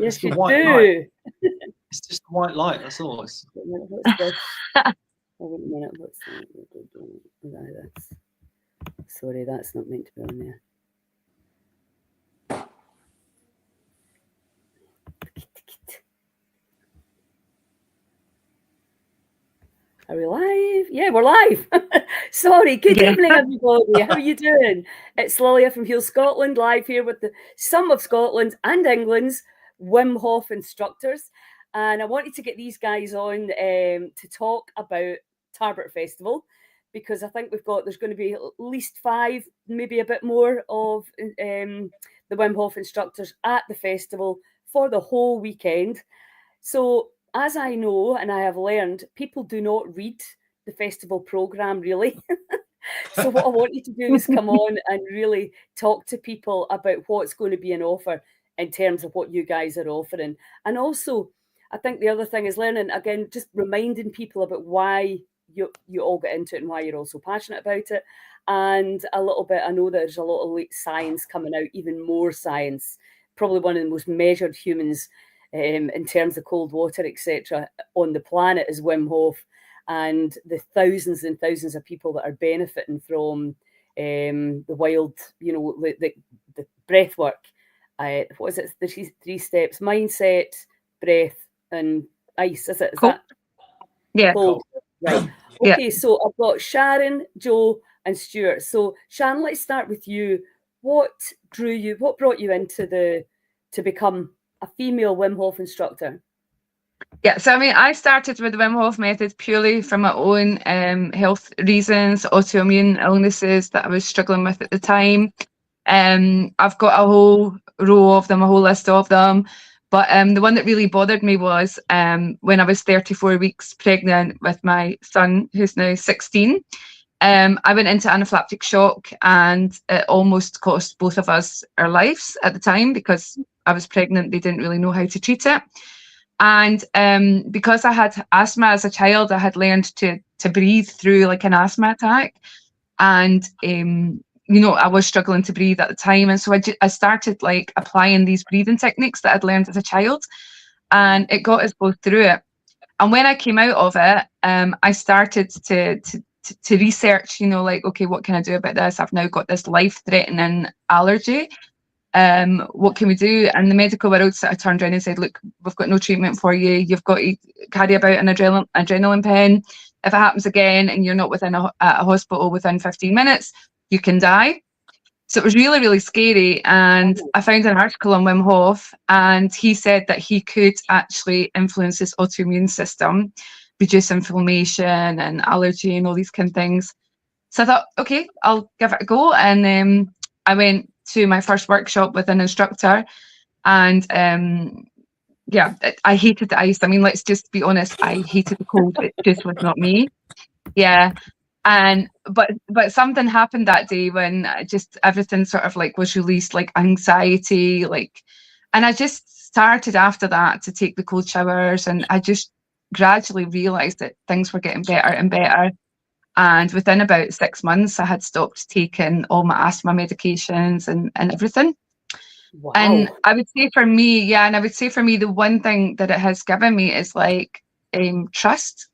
Yes, the you white do. light. It's just the white light. That's all. What's this? Oh, wait a minute. What's that? Sorry, that's not meant to be on there. Are we live? Yeah, we're live. Sorry, good evening, everybody. How are you doing? It's Lilia from Heal Scotland, live here with some of Scotland's and England's Wim Hof instructors. And I wanted to get these guys on to talk about Tarbert Festival, because I think there's going to be at least 5, maybe a bit more of the Wim Hof instructors at the festival for the whole weekend. So, as I know and I have learned, people do not read the festival programme really. So what I want you to do is come on and really talk to people about what's going to be an offer in terms of what you guys are offering. And also, I think the other thing is learning, again, just reminding people about why you all get into it and why you're all so passionate about it. And a little bit, I know there's a lot of science coming out, even more science, probably one of the most measured humans in terms of cold water, etc., on the planet is Wim Hof, and the thousands and thousands of people that are benefiting from the wild, the breath work. What is it? The 3 steps: mindset, breath, and ice. Is it? Is cold. That yeah? Cold. Right. Okay. Yeah. So I've got Sharon, Joe, and Stuart. So Sharon, let's start with you. What brought you into to become a female Wim Hof instructor? Yeah, so I mean, I started with the Wim Hof method purely for my own health reasons, autoimmune illnesses that I was struggling with at the time. I've got a whole row of them, a whole list of them. But the one that really bothered me was when I was 34 weeks pregnant with my son, who's now 16. I went into anaphylactic shock, and it almost cost both of us our lives at the time because I was pregnant. They didn't really know how to treat it. And because I had asthma as a child, I had learned to breathe through like an asthma attack. And, I was struggling to breathe at the time. And so I started like applying these breathing techniques that I'd learned as a child. And it got us both through it. And when I came out of it, I started to research, okay, what can I do about this? I've now got this life-threatening allergy. What can we do? And the medical world sort of turned around and said, look, we've got no treatment for you. You've got to carry about an adrenaline pen. If it happens again and you're not within a hospital within 15 minutes, you can die. So it was really, really scary. And I found an article on Wim Hof, and he said that he could actually influence his autoimmune system, reduce inflammation and allergy and all these kind of things. So I thought, okay, I'll give it a go. And I went to my first workshop with an instructor, and I hated the ice. I mean, let's just be honest, I hated the cold. It just was not me. Yeah. And but something happened that day when just everything sort of like was released, like anxiety, and I just started after that to take the cold showers, and I just gradually realized that things were getting better and better. And within about 6 months, I had stopped taking all my asthma medications and everything. Wow. And I would say for me, the one thing that it has given me is like trust,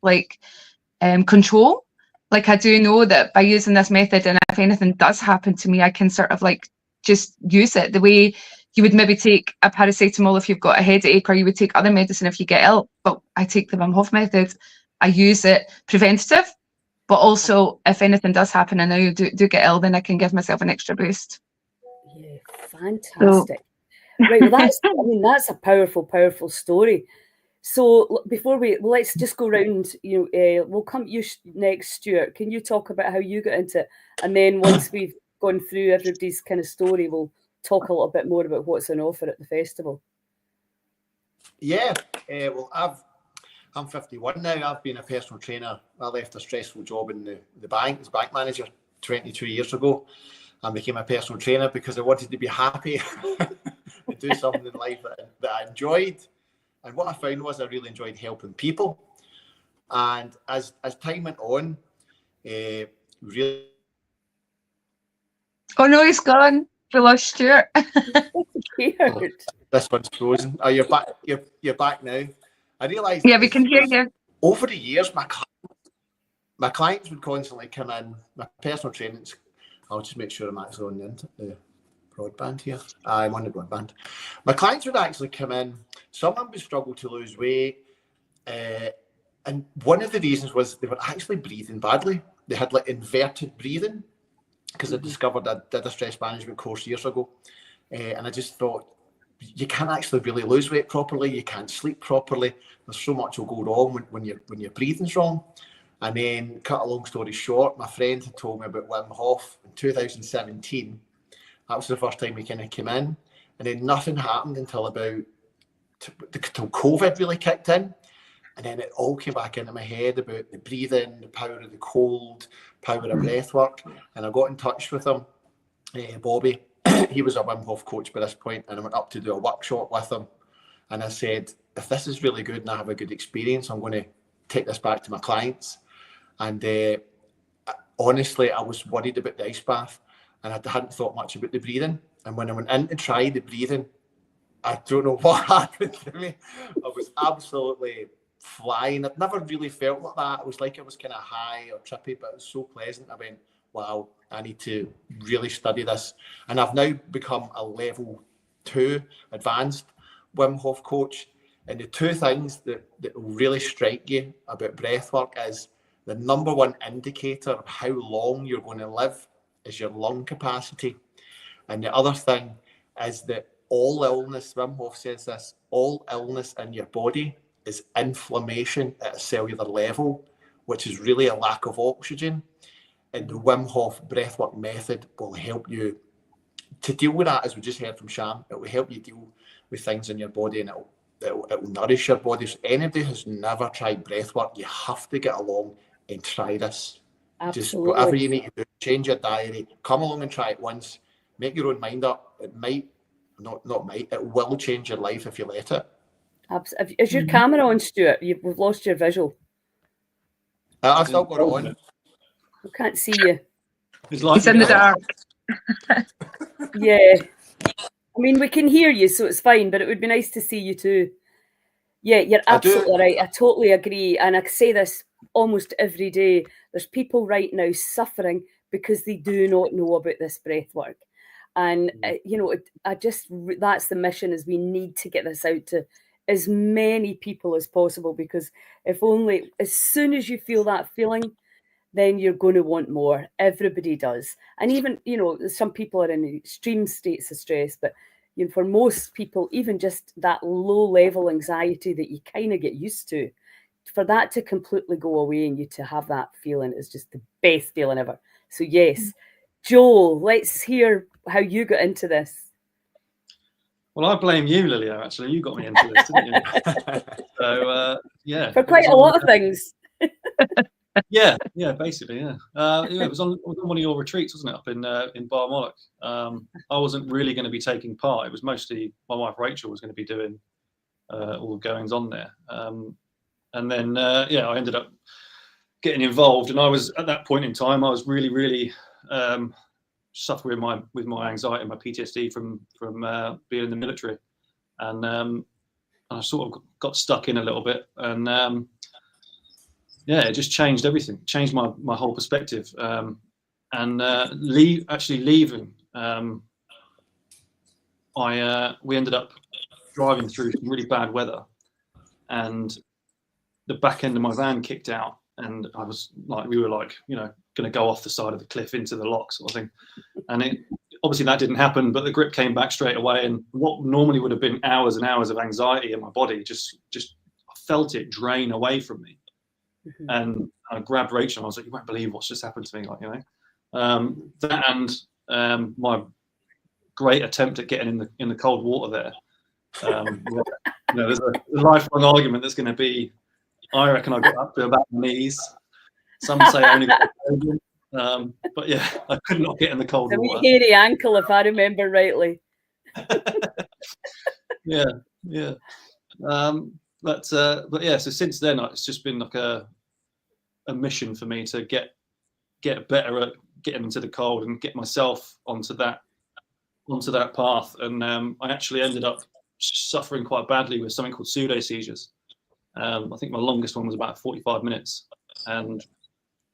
control. Like, I do know that by using this method, and if anything does happen to me, I can sort of like just use it the way you would maybe take a paracetamol if you've got a headache, or you would take other medicine if you get ill. But I take the Wim Hof method. I use it preventative, but also if anything does happen and I do get ill, then I can give myself an extra boost. Yeah, fantastic. Right, well, that's a powerful, powerful story. So before let's just go round. We'll come to you next, Stuart. Can you talk about how you got into it, and then once we've gone through everybody's kind of story, we'll talk a little bit more about what's on offer at the festival. Yeah, well, I'm 51 now. I've been a personal trainer. I left a stressful job in the bank as bank manager 22 years ago. I became a personal trainer because I wanted to be happy and do something in life that I enjoyed. And what I found was I really enjoyed helping people. And as time went on, really... Oh no, he's gone. We lost Stuart. Does This one's frozen. Oh, you're back. You're back now. I realised. Yeah, we can hear you. Over the years, my clients would constantly come in. My personal trainings. I'll just make sure I'm actually on the broadband here. I'm on the broadband. My clients would actually come in. Some of them would struggle to lose weight, and one of the reasons was they were actually breathing badly. They had like inverted breathing because I discovered I did a stress management course years ago, and I just thought, you can't actually really lose weight properly. You can't sleep properly. There's so much will go wrong when your breathing's wrong. And then, cut a long story short, my friend had told me about Wim Hof in 2017. That was the first time we kind of came in, and then nothing happened until till COVID really kicked in, and then it all came back into my head about the breathing, the power of the cold, power of breath work, and I got in touch with him, Bobby. He was a Wim Hof coach by this point, and I went up to do a workshop with him. And I said, if this is really good and I have a good experience, I'm going to take this back to my clients. And honestly, I was worried about the ice bath, and I hadn't thought much about the breathing. And when I went in to try the breathing, I don't know what happened to me. I was absolutely flying. I'd never really felt like that. It was like I was kind of high or trippy, but it was so pleasant. I went, wow, I need to really study this. And I've now become a level 2 advanced Wim Hof coach. And the two things that will really strike you about breath work is the number one indicator of how long you're going to live is your lung capacity. And the other thing is that all illness, Wim Hof says this, all illness in your body is inflammation at a cellular level, which is really a lack of oxygen. And the Wim Hof breathwork method will help you to deal with that, as we just heard from Sham. It will help you deal with things in your body, and it will nourish your body. So anybody who's never tried breathwork, you have to get along and try this. Absolutely. Just whatever you need to do, change your diary, come along and try it once, make your own mind up. It might, it will change your life if you let it. Is your camera on, Stuart? We've lost your visual. I've still got it on. I can't see you. It's in the dark. Yeah. I mean, we can hear you, so it's fine, but it would be nice to see you too. Yeah, you're absolutely right. I totally agree. And I say this almost every day. There's people right now suffering because they do not know about this breath work. And, that's the mission, is we need to get this out to as many people as possible, because if only, as soon as you feel that feeling, then you're going to want more. Everybody does. And even, some people are in extreme states of stress, but for most people, even just that low level anxiety that you kind of get used to, for that to completely go away and you to have that feeling is just the best feeling ever. So yes, Joel, let's hear how you got into this. Well, I blame you, Lilia, actually. You got me into this, didn't you? So, yeah. For quite a lot of things. Yeah, basically, yeah. It was on one of your retreats, wasn't it, up in Barmollock? I wasn't really going to be taking part. It was mostly my wife Rachel was going to be doing all the goings on there. And then, I ended up getting involved. And I was, at that point in time, I was really, really suffering with my anxiety and my PTSD from being in the military. And I sort of got stuck in a little bit. And it just changed everything, changed my whole perspective. Actually leaving, we ended up driving through some really bad weather, and the back end of my van kicked out, and we were going to go off the side of the cliff into the lock sort of thing. And obviously that didn't happen, but the grip came back straight away, and what normally would have been hours and hours of anxiety in my body, just I felt it drain away from me. And I grabbed Rachel and I was like, you won't believe what's just happened to me. That and my great attempt at getting in the cold water there. There's a lifelong argument that's going to be, I reckon I got up to about my knees. Some say only but yeah, I could not get in the cold water. A hairy ankle, if I remember rightly. Yeah. But yeah, so since then it's just been like a mission for me to get better at getting into the cold and get myself onto that path. And I actually ended up suffering quite badly with something called pseudo seizures. I think my longest one was about 45 minutes, and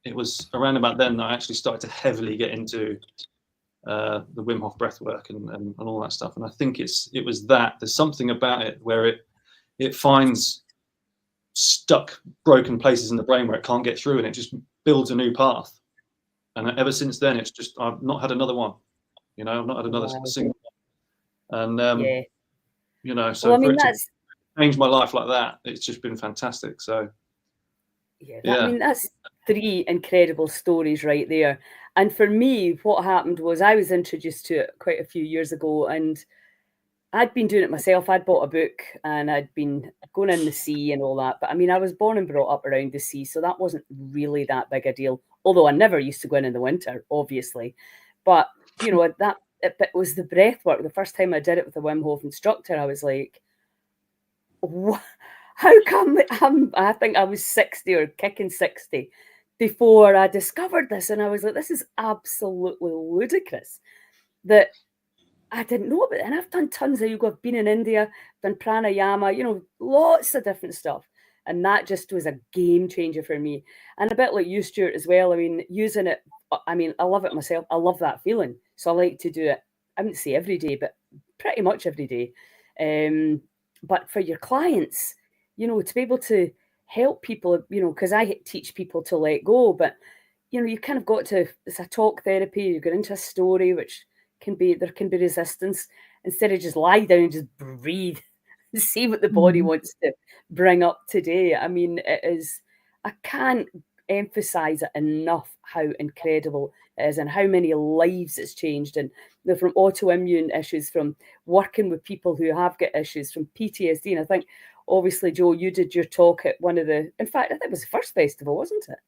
it was around about then that I actually started to heavily get into the Wim Hof breath work and all that stuff. And I think it was that there's something about it where it finds stuck, broken places in the brain where it can't get through, and it just builds a new path. And ever since then, it's just, I've not had another one. You know, I've not had another single one. And you know, so well, I mean, that's changed my life like that. It's just been fantastic. So I mean, that's 3 incredible stories right there. And for me, what happened was I was introduced to it quite a few years ago, and I'd been doing it myself. I'd bought a book and I'd been going in the sea and all that. But I mean, I was born and brought up around the sea, so that wasn't really that big a deal. Although I never used to go in the winter, obviously. But, you know, it was the breath work. The first time I did it with a Wim Hof instructor, I was like, what? How come I think I was 60 or kicking 60 before I discovered this? And I was like, this is absolutely ludicrous that I didn't know about it. And I've done tons of yoga. I've been in India, done pranayama, you know, lots of different stuff. And that just was a game changer for me. And a bit like you, Stuart, as well. I mean, using it, I mean, I love it myself. I love that feeling. So I like to do it, I wouldn't say every day, but pretty much every day. But for your clients, you know, to be able to help people, you know, because I teach people to let go, but, you know, you kind of got to, it's a talk therapy, you get into a story, which there can be resistance. Instead of just lie down and just breathe and see what the body wants to bring up today. I mean, it is, I can't emphasize it enough how incredible it is and how many lives it's changed. And you know, from autoimmune issues, from working with people who have got issues, from PTSD. And I think, obviously, Joe, you did your talk at one of the, in fact, I think it was the first festival, wasn't it?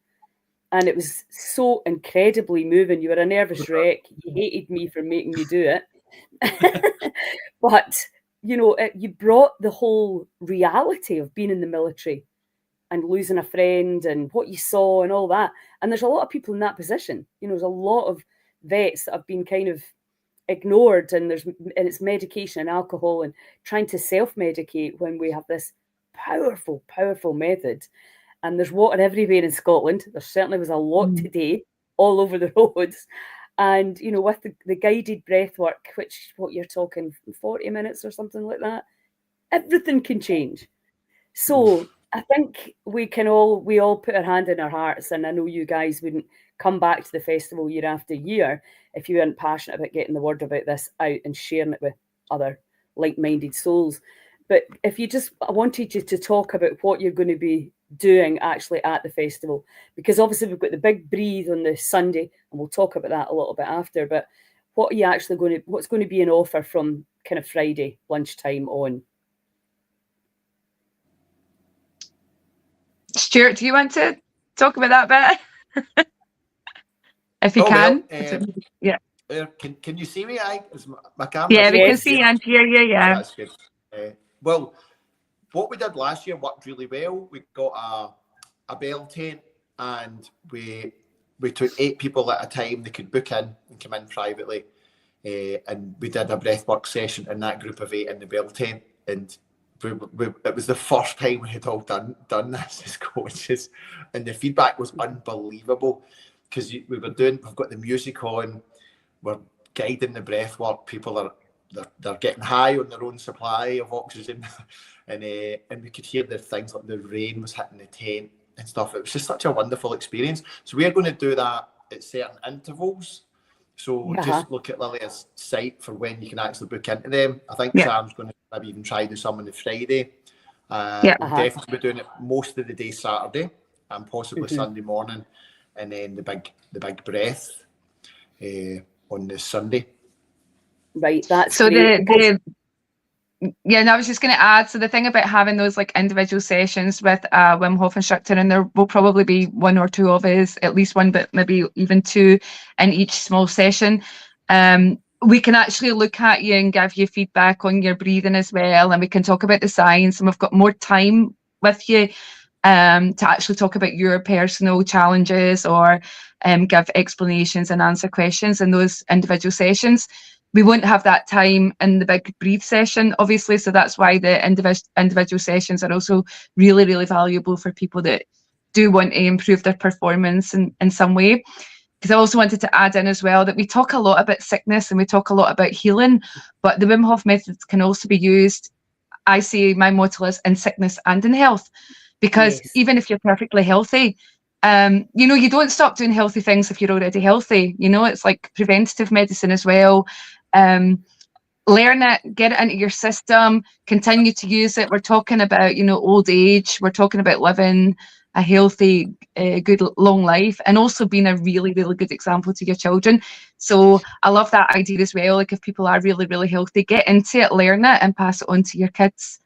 And it was so incredibly moving. You were a nervous wreck. You hated me for making you do it. But, you know, you brought the whole reality of being in the military and losing a friend and what you saw and all that. And there's a lot of people in that position. You know, there's a lot of vets that have been kind of ignored, and it's medication and alcohol and trying to self-medicate when we have this powerful method. And there's water everywhere in Scotland. There certainly was a lot today all over the roads. And, you know, with the guided breath work, which, what you're talking, 40 minutes or something like that, everything can change. So I think we all put our hand in our hearts. And I know you guys wouldn't come back to the festival year after year if you weren't passionate about getting the word about this out and sharing it with other like-minded souls. But if you just, I wanted you to talk about what you're going to be doing actually at the festival, because obviously we've got the big breathe on the Sunday, and we'll talk about that a little bit after. But what are you actually what's going to be an offer from kind of Friday lunchtime on? Stuart, do you want to talk about that bit? If you can. Yeah. Can you see me? Is my camera? Yeah, we can see and hear you. Yeah. That's good. Well, what we did last year worked really well. We got a bell tent, and we took 8 people at a time. They could book in and come in privately, and we did a breathwork session in that group of 8 in the bell tent. And it was the first time we had all done this as coaches, and the feedback was unbelievable, because we've got the music on, we're guiding the breath work. People are they're getting high on their own supply of oxygen, and we could hear the things like the rain was hitting the tent and stuff. It was just such a wonderful experience. So we're going to do that at certain intervals. So just look at Lilia's site for when you can actually book into them. I think Sam's going to maybe even try do some on the Friday. We'll definitely be doing it most of the day Saturday, and possibly Sunday morning, and then the big breath on the Sunday. Right, that's so great. And I was just going to add, so the thing about having those like individual sessions with a Wim Hof instructor, and there will probably be 1 or 2 of us, at least 1, but maybe even 2 in each small session. We can actually look at you and give you feedback on your breathing as well, and we can talk about the science, and we've got more time with you to actually talk about your personal challenges, or give explanations and answer questions in those individual sessions. we won't have that time in the big breathe session, obviously. So that's why the individual sessions are also really, really valuable for people that do want to improve their performance in some way. Because I also wanted to add in as well that we talk a lot about sickness and we talk a lot about healing, but the Wim Hof methods can also be used, I say my motto is, in sickness and in health. Because even if you're perfectly healthy, you know, you don't stop doing healthy things if you're already healthy. You know, it's like preventative medicine as well. Learn it, get it into your system, continue to use it. We're talking about, you know, old age. We're talking about living a healthy, good long life, and also being a really, really good example to your children. So I love that idea as well. Like if people are really, really healthy, get into it, learn it, and pass it on to your kids.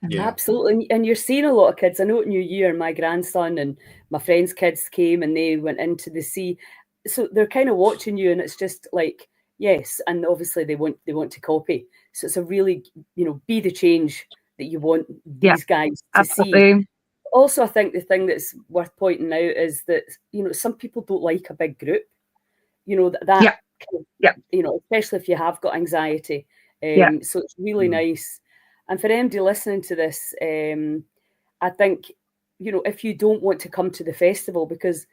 Yeah. Absolutely. And you're seeing a lot of kids. I know at New Year, my grandson and my friends' kids came and they went into the sea. So they're kind of watching you, and it's just like, yes. And obviously they want to copy. So it's a really, you know, be the change that you want these guys to see. Also, I think the thing that's worth pointing out is that, you know, some people don't like a big group. You know, you know, especially if you have got anxiety. So it's really nice. And for anybody listening to this, I think, you know, if you don't want to come to the festival, because,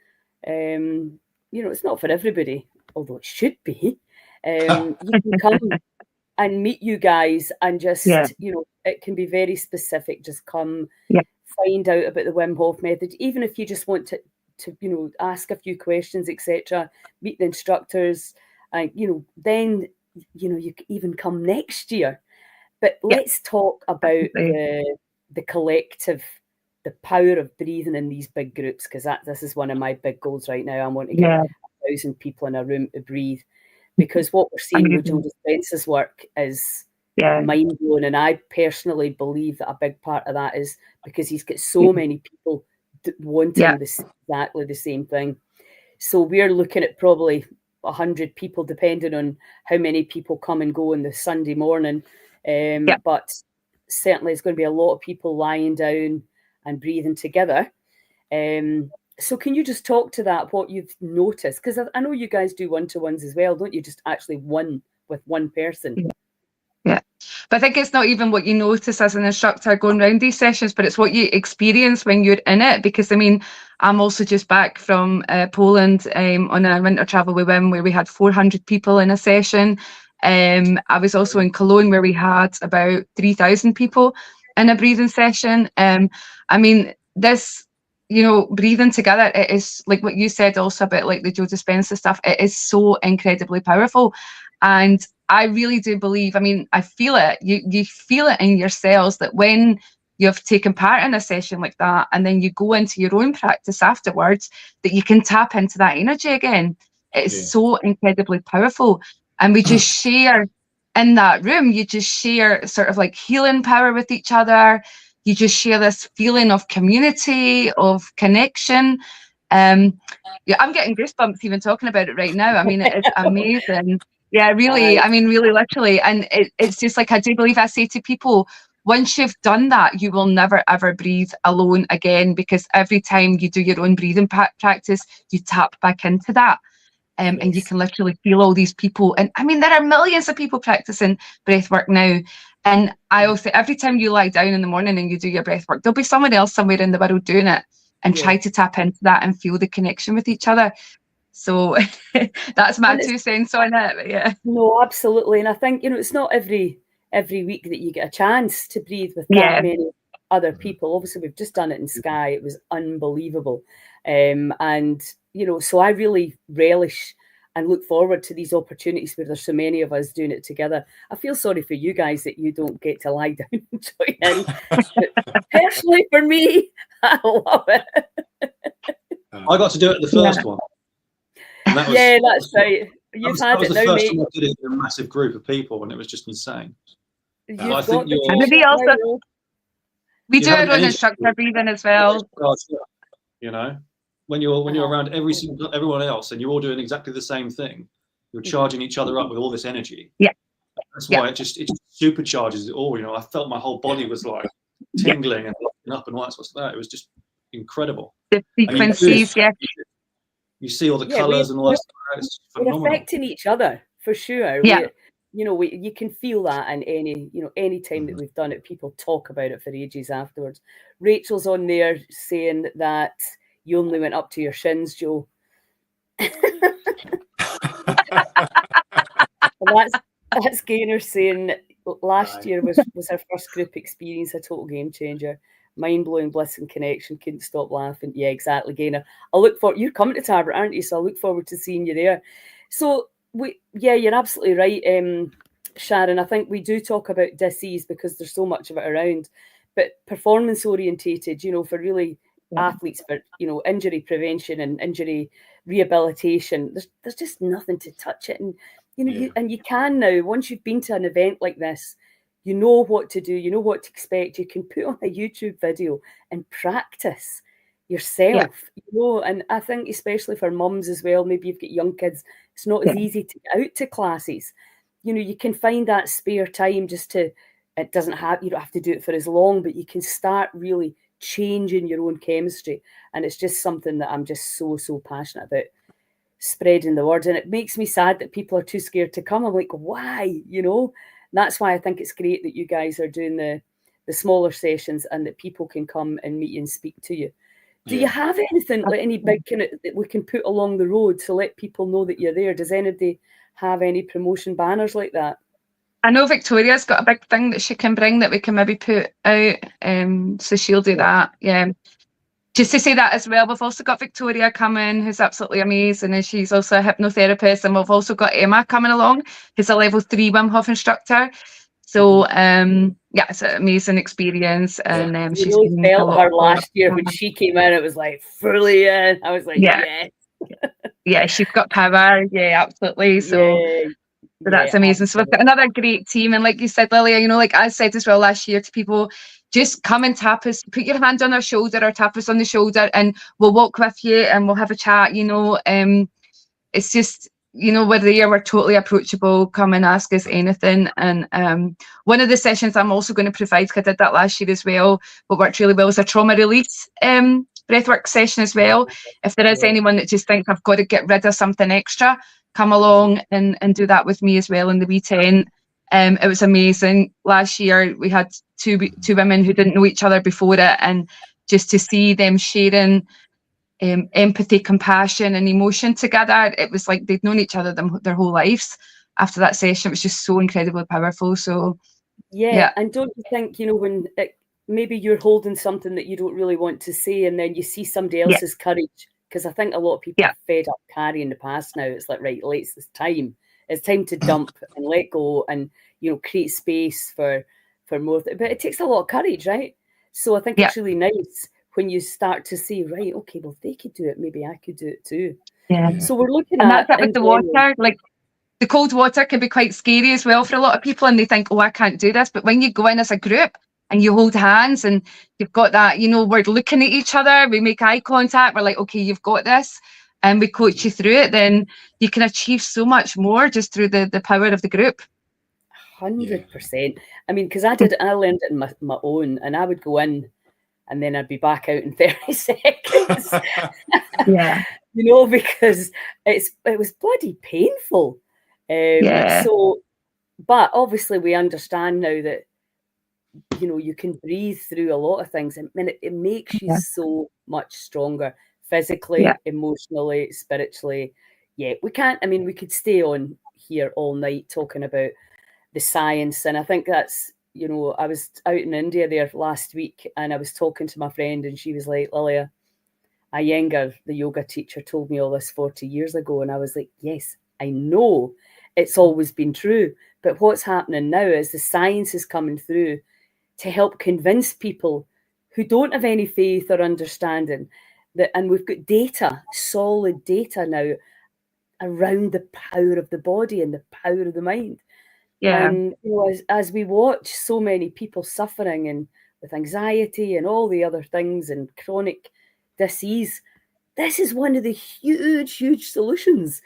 you know, it's not for everybody, although it should be, you can come and meet you guys and just, you know, it can be very specific. Just come, find out about the Wim Hof method, even if you just want to you know, ask a few questions, etc. Meet the instructors, and you know, then you know, you can even come next year. But let's talk about the collective, the power of breathing in these big groups, because this is one of my big goals right now. I want to get 1,000 people in a room to breathe, because what we're seeing with Joe Dispenza's work is mind blowing, and I personally believe that a big part of that is because he's got so many people wanting exactly the same thing. So we're looking at probably 100 people, depending on how many people come and go on the Sunday morning. But certainly it's going to be a lot of people lying down and breathing together. So can you just talk to that, what you've noticed? Because I know you guys do one-to-ones as well, don't you? Just actually one with one person. Yeah, but I think it's not even what you notice as an instructor going around these sessions, but it's what you experience when you're in it. Because I mean, I'm also just back from Poland on a winter travel with Wim, where we had 400 people in a session. I was also in Cologne, where we had about 3,000 people in a breathing session. I mean, this, you know, breathing together, it is like what you said also about like the Joe Dispenza stuff. It is so incredibly powerful. And I really do believe, I mean, I feel it. You feel it in your cells that when you've taken part in a session like that, and then you go into your own practice afterwards, that you can tap into that energy again. It's so incredibly powerful. And we just share in that room, you just share sort of like healing power with each other. You just share this feeling of community, of connection. I'm getting goosebumps even talking about it right now. I mean, it is amazing. Yeah, really. I mean, really, literally. And it's just like, I do believe I say to people, once you've done that, you will never, ever breathe alone again, because every time you do your own breathing practice, you tap back into that. And you can literally feel all these people. And I mean, there are millions of people practicing breath work now. And I also, every time you lie down in the morning and you do your breath work, there'll be someone else somewhere in the world doing it, and try to tap into that and feel the connection with each other. So that's my 2 cents on it. No, absolutely. And I think, you know, it's not every week that you get a chance to breathe with that many other people. Obviously, we've just done it in Skye. It was unbelievable. And, you know, so I really relish and look forward to these opportunities where there's so many of us doing it together. I feel sorry for you guys that you don't get to lie down and join in. Personally, for me, I love it. I got to do it the first one. That was, that's right. You've had it now, mate. That was the first time I did it in a massive group of people, and it was just insane. We do our own instructor breathing as well. You know, when you're around everyone else, and you're all doing exactly the same thing, you're charging each other up with all this energy. Yeah, that's why it just supercharges it all. You know, I felt my whole body was like tingling and locking up and all that sort of stuff. It was just incredible. The frequencies, you see all the colours and all that stuff. It's phenomenal. We're affecting each other for sure. Yeah. you know, you can feel that in any time that we've done it, people talk about it for ages afterwards. Rachel's on there saying that you only went up to your shins, Joe. Well, that's Gaynor saying last year was our first group experience, a total game changer. Mind-blowing bliss and connection, couldn't stop laughing. Yeah, exactly, Gaynor. You're coming to Tarbert, aren't you? So I look forward to seeing you there. So you're absolutely right, Sharon. I think we do talk about disease because there's so much of it around, but performance orientated, you know, for really athletes, for, you know, injury prevention and injury rehabilitation, there's just nothing to touch it. And you know, you can now, once you've been to an event like this, you know what to do, you know what to expect. You can put on a YouTube video and practice yourself, you know. And I think especially for mums as well, maybe you've got young kids, it's not as easy to get out to classes. You know, you can find that spare time you don't have to do it for as long, but you can start really changing your own chemistry. And it's just something that I'm just so passionate about, spreading the word. And it makes me sad that people are too scared to come. I'm like, why? You know, and that's why I think it's great that you guys are doing the smaller sessions and that people can come and meet you and speak to you. Do you have anything, like any big kind of that we can put along the road to let people know that you're there? Does anybody have any promotion banners like that? I know Victoria's got a big thing that she can bring that we can maybe put out. So she'll do that. Yeah. Just to say that as well, we've also got Victoria coming, who's absolutely amazing, and she's also a hypnotherapist. And we've also got Emma coming along, who's a level 3 Wim Hof instructor. So it's an amazing experience. And she's really felt her last year when she came in. It was like fully in. I was like, yeah, she's got power. Yeah, absolutely. So that's amazing. Absolutely. So we've got another great team. And like you said, Lilia, you know, like I said as well last year to people, just come and tap us, put your hand on our shoulder or tap us on the shoulder, and we'll walk with you and we'll have a chat, you know. It's just, you know, we're there, we're totally approachable. Come and ask us anything. And one of the sessions I'm also going to provide, because I did that last year as well, but worked really well, is a trauma release breathwork session as well. If there is anyone that just thinks I've got to get rid of something extra, come along and do that with me as well in the wee tent. It was amazing. Last year we had two women who didn't know each other before it, and just to see them sharing empathy, compassion and emotion together, it was like they'd known each other their whole lives. After that session, it was just so incredibly powerful. So and don't you think, you know, when maybe you're holding something that you don't really want to say, and then you see somebody else's courage, because I think a lot of people are fed up carrying the past now. It's like, right, it's time to dump and let go, and, you know, create space for more. But it takes a lot of courage, right? So I think it's really nice when you start to see, right, okay, well, if they could do it, maybe I could do it too. Yeah. So we're looking and at that's it with the water. Like the cold water can be quite scary as well for a lot of people, and they think, oh, I can't do this. But when you go in as a group and you hold hands and you've got that, you know, we're looking at each other, we make eye contact, we're like, okay, you've got this, and we coach you through it, then you can achieve so much more just through the power of the group. 100%. I mean, because I learned it in my own, and I would go in and then I'd be back out in 30 seconds. You know, because it was bloody painful. So, but obviously we understand now that, you know, you can breathe through a lot of things. I mean, it makes you so much stronger physically, emotionally, spiritually. We can't, I mean, we could stay on here all night talking about the science. And I think that's, you know, I was out in India there last week, and I was talking to my friend, and she was like, Lilia, Iyengar, the yoga teacher, told me all this 40 years ago. And I was like, yes, I know it's always been true. But what's happening now is the science is coming through to help convince people who don't have any faith or understanding that, and we've got data, solid data now around the power of the body and the power of the mind. And, you know, as we watch so many people suffering and with anxiety and all the other things and chronic disease, this is one of the huge solutions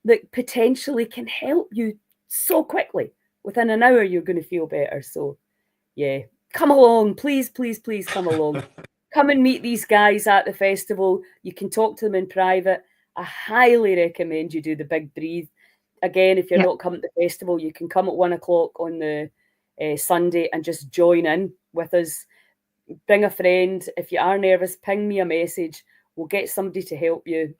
that potentially can help you so quickly. Within an hour, you're going to feel better. So, come along, please come along. Come and meet these guys at the festival. You can talk to them in private. I highly recommend you do the big breathe. again, if you're not coming to the festival, you can come at 1 o'clock on the Sunday and just join in with us. Bring a friend. If you are nervous, ping me a message. We'll get somebody to help you.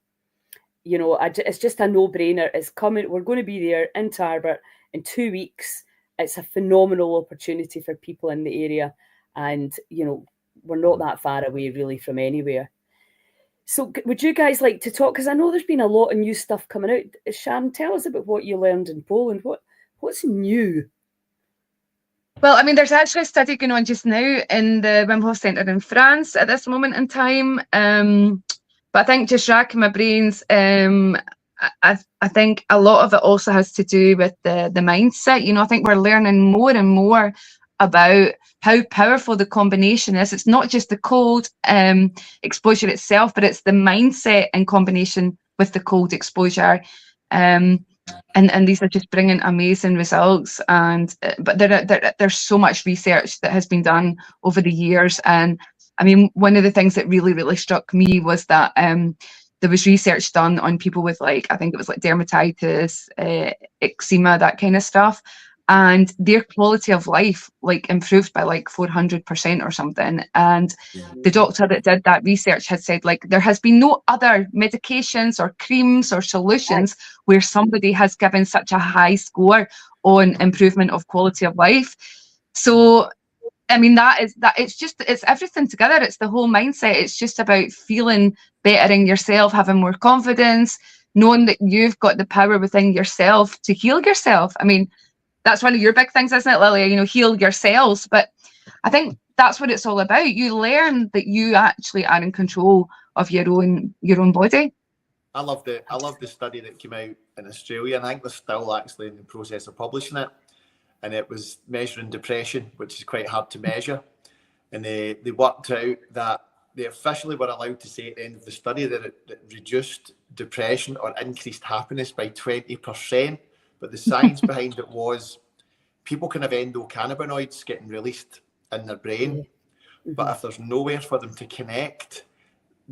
You know, it's just a no-brainer. It's coming. We're going to be there in Tarbert in 2 weeks. It's a phenomenal opportunity for people in the area. And, you know, we're not that far away really from anywhere. So would you guys like to talk? Because I know there's been a lot of new stuff coming out. Sharon, tell us about what you learned in Poland. What's new? Well, I mean, there's actually a study going on just now in the Wim Hof Centre in France at this moment in time. But I think, just racking my brains, I think a lot of it also has to do with the mindset. You know, I think we're learning more and more about how powerful the combination is. It's not just the cold exposure itself, but it's the mindset in combination with the cold exposure. And these are just bringing amazing results. But there's so much research that has been done over the years. And I mean, one of the things that really, really struck me was that there was research done on people with, like, I think it was like dermatitis, eczema, that kind of stuff. And their quality of life like improved by like 400% or something. And the doctor that did that research had said, like, there has been no other medications or creams or solutions where somebody has given such a high score on improvement of quality of life. So I mean, it's everything together. It's the whole mindset. It's just about feeling better in yourself, having more confidence, knowing that you've got the power within yourself to heal yourself. I mean, that's one of your big things, isn't it, Lilia? You know, heal yourselves. But I think that's what it's all about. You learn that you actually are in control of your own body. I love the study that came out in Australia, and I think they're still actually in the process of publishing it. And it was measuring depression, which is quite hard to measure. And they worked out that they officially were allowed to say at the end of the study that it reduced depression or increased happiness by 20%. But the science behind it was people can have endocannabinoids getting released in their brain. But if there's nowhere for them to connect,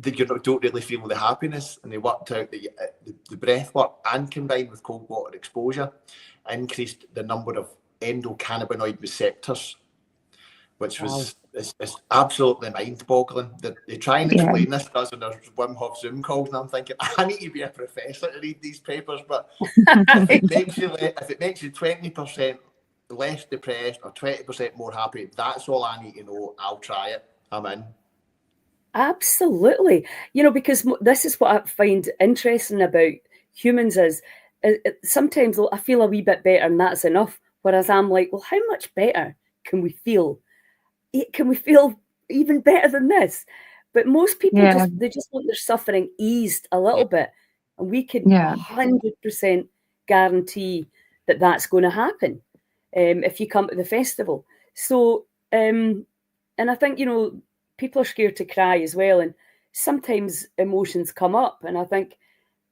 you don't really feel the happiness. And they worked out that the breath work and combined with cold water exposure increased the number of endocannabinoid receptors, which was it's absolutely mind-boggling. They try and explain this to us in their Wim Hof Zoom calls, and I'm thinking, I need to be a professor to read these papers. But if it makes you 20% less depressed or 20% more happy, that's all I need to know. I'll try it. I'm in. Absolutely. You know, because this is what I find interesting about humans is sometimes I feel a wee bit better and that's enough. Whereas I'm like, well, how much better can we feel? Can we feel even better than this? But most people they just want their suffering eased a little bit. And we can 100% guarantee that that's going to happen if you come to the festival. So, and I think, you know, people are scared to cry as well. And sometimes emotions come up. And I think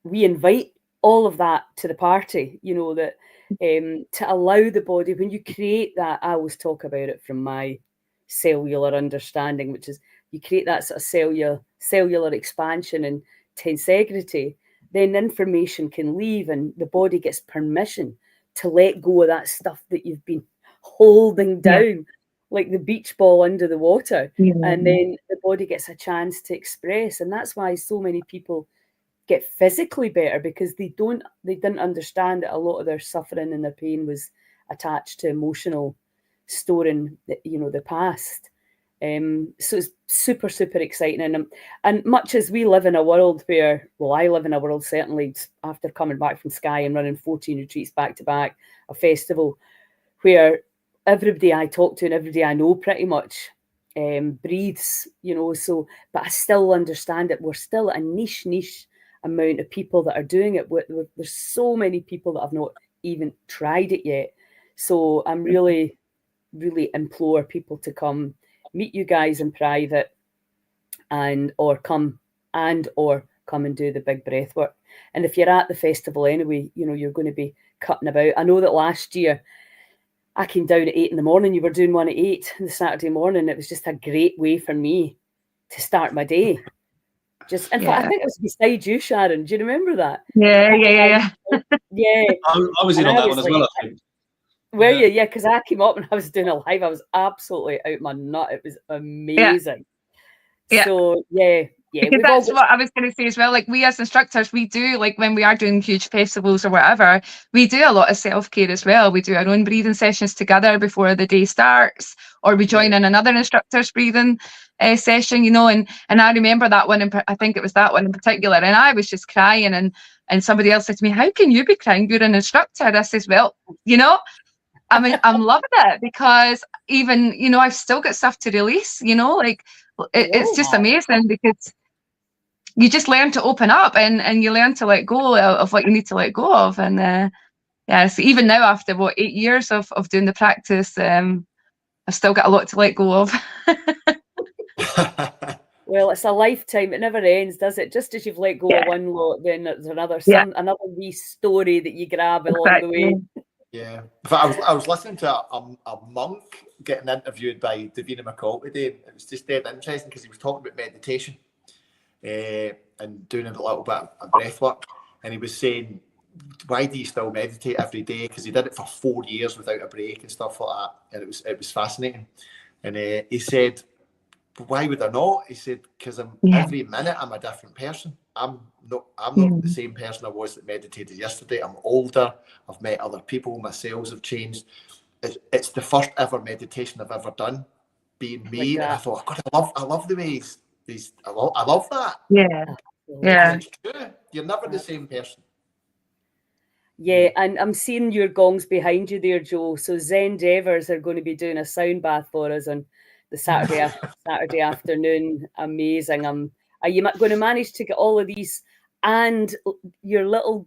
we invite all of that to the party, you know, that to allow the body, when you create that, I always talk about it from my cellular understanding, which is you create that sort of cellular expansion and tensegrity, then information can leave and the body gets permission to let go of that stuff that you've been holding down, like the beach ball under the water. And then the body gets a chance to express. And that's why so many people get physically better, because they didn't understand that a lot of their suffering and their pain was attached to emotional storing, you know, the past. So it's super, super exciting. And much as we live in a world where, well, I live in a world certainly after coming back from Skye and running 14 retreats back to back, a festival where everybody I talk to and everybody I know pretty much breathes, you know, so, but I still understand it. We're still a niche amount of people that are doing it. There's so many people that have not even tried it yet. So I'm really, really implore people to come meet you guys in private or come and do the big breath work. And if you're at the festival anyway, you know, you're going to be cutting about. I know that last year I came down at 8 a.m. You were doing one at 8 on the Saturday morning. It was just a great way for me to start my day. Just in fact, I think it was beside you, Sharon. Do you remember that? Yeah. Yeah. I was in And on I that was one as like, well, I think. Were you? Yeah, because I came up and I was doing a live. I was absolutely out my nut. It was amazing. Yeah. So yeah. Because that's what I was going to say as well. Like, we as instructors, we do, like, when we are doing huge festivals or whatever, we do a lot of self-care as well. We do our own breathing sessions together before the day starts, or we join in another instructor's breathing session, you know. And I remember that one, I think it was that one in particular, and I was just crying, and somebody else said to me, "How can you be crying? You're an instructor." I says, "Well, you know, I mean, I'm loving it, because even, you know, I've still got stuff to release, you know, like, it's just amazing, because you just learn to open up, and you learn to let go of what you need to let go of." And so even now, after 8 years of doing the practice, I've still got a lot to let go of. Well, it's a lifetime. It never ends, does it? Just as you've let go of one lot, then there's another wee story that you grab along the way. Yeah. In fact, I was listening to a monk getting interviewed by Davina McCall today. It was just dead interesting, because he was talking about meditation and doing a little bit of breath work. And he was saying, why do you still meditate every day? Because he did it for 4 years without a break and stuff like that. And it was fascinating. And he said, why would I not? He said, because every minute I'm a different person. I'm not the same person I was that meditated yesterday. I'm older. I've met other people. My cells have changed. It's the first ever meditation I've ever done, being me. And I thought, God, I love the way I love that. Yeah. It's true. You're never the same person. Yeah, and I'm seeing your gongs behind you there, Joe. So Zen Devers are going to be doing a sound bath for us on the Saturday afternoon. Amazing. Are you going to manage to get all of these and your little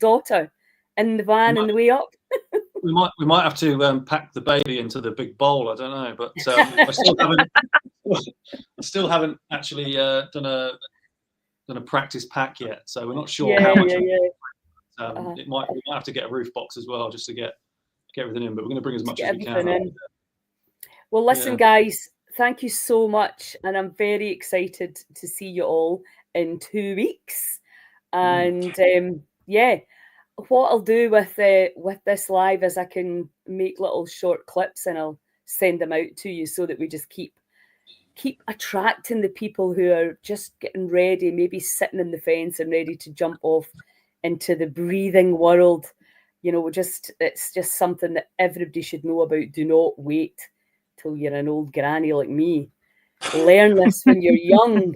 daughter in the van on the way up? We might have to pack the baby into the big bowl. I don't know, but I still haven't actually done a practice pack yet, so we're not sure how much. We might have to get a roof box as well, just to get everything in. But we're going to bring as much as we can. Well, listen, guys, thank you so much, and I'm very excited to see you all in 2 weeks. And what I'll do with this live is I can make little short clips and I'll send them out to you, so that we just keep attracting the people who are just getting ready, maybe sitting in the fence and ready to jump off into the breathing world. You know, it's just something that everybody should know about. Do not wait till you're an old granny like me. Learn this when you're young,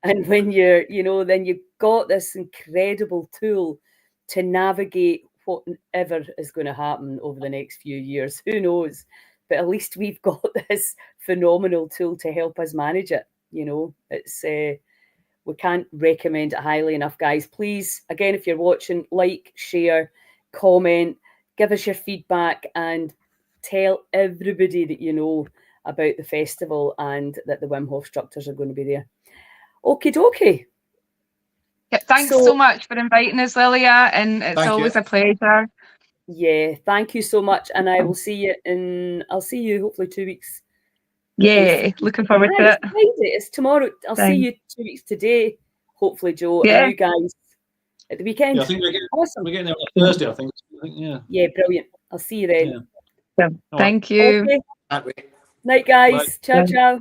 and when you're, then you've got this incredible tool to navigate whatever is going to happen over the next few years. Who knows? But at least we've got this phenomenal tool to help us manage it. You know, it's we can't recommend it highly enough, guys. Please, again, if you're watching, like, share, comment, give us your feedback, and tell everybody that you know about the festival and that the Wim Hof instructors are going to be there. Okie dokie. Yep, thanks so much for inviting us, Lilia, and it's always a pleasure. Yeah, thank you so much, and I will see you I'll see you hopefully 2 weeks. Yeah, looking forward to it. It's tomorrow. I'll see you 2 weeks today, hopefully, Joe, and you guys at the weekend. Yeah, I think we're getting there on Thursday, I think. Yeah, brilliant. I'll see you then. Yeah. Thank you. Okay. Night, guys. Ciao, ciao.